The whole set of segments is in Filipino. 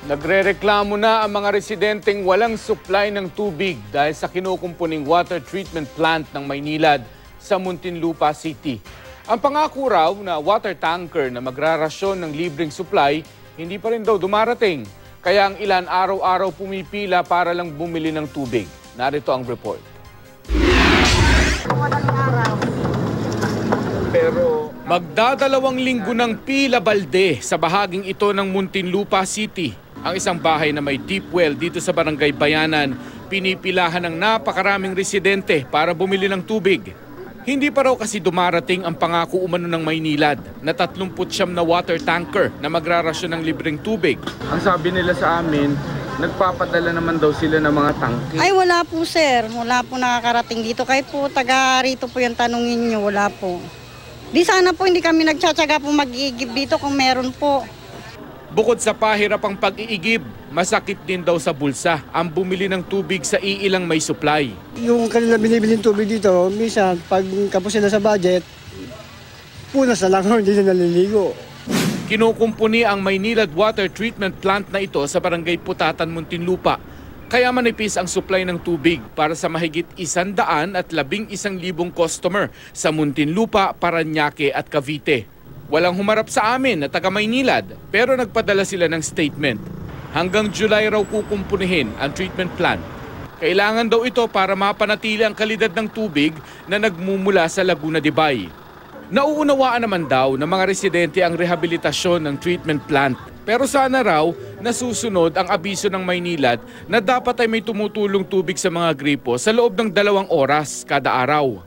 Nagrereklamo na ang mga residenteng walang supply ng tubig dahil sa kinukumpuning water treatment plant ng Maynilad sa Muntinlupa City. Ang pangako raw na water tanker na magrarasyon ng libreng supply, hindi pa rin daw dumarating. Kaya ang ilan araw-araw pumipila para lang bumili ng tubig. Narito ang report. Magdadalawang linggo ng pila balde sa bahaging ito ng Muntinlupa City. Ang isang bahay na may deep well dito sa Barangay Bayanan, pinipilahan ng napakaraming residente para bumili ng tubig. Hindi pa raw kasi dumarating ang pangako umano ng Maynilad na 39 na water tanker na magrarasyon ng libreng tubig. Ang sabi nila sa amin, nagpapadala naman daw sila ng mga tangke. Ay wala po sir, wala po nakakarating dito. Kahit po taga rito po yung tanungin nyo, wala po. Di sana po hindi kami nagtsatsaga po mag-iigib dito kung meron po. Bukod sa pahirapang pag-iigib, masakit din daw sa bulsa ang bumili ng tubig sa iilang may supply. Yung kanila binibiling tubig dito, minsan pag kapos sila sa budget, punas na lang, hindi na naliligo. Kinukumpuni ang Maynilad Water Treatment Plant na ito sa Barangay Putatan, Muntinlupa. Kaya manipis ang supply ng tubig para sa mahigit 111,000 customer sa Muntinlupa, Parañaque at Cavite. Walang humarap sa amin na taga Maynilad pero nagpadala sila ng statement. Hanggang July raw kukumpunihin ang treatment plant. Kailangan daw ito para mapanatili ang kalidad ng tubig na nagmumula sa Laguna de Bay. Nauunawaan naman daw ng mga residente ang rehabilitasyon ng treatment plant. Pero sana raw nasusunod ang abiso ng Maynilad na dapat ay may tumutulong tubig sa mga gripo sa loob ng 2 oras kada araw.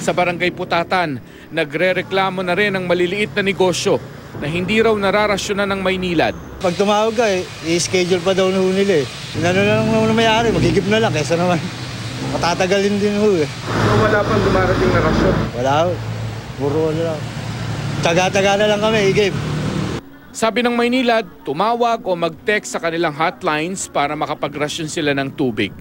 Sa Barangay Putatan, nagrereklamo na rin ang maliliit na negosyo na hindi raw nararasyonan ng Maynilad. Pag tumawag ka, i-schedule pa daw nila eh. Ano na lang naman mayari, magigib na lang kaysa naman matatagalin din ho eh. So wala pang dumarating na rasyon? Wala ho, puro ano lang. Taga-taga na lang kami, igib. Sabi ng Maynilad, tumawag o mag-text sa kanilang hotlines para makapagrasyon sila ng tubig.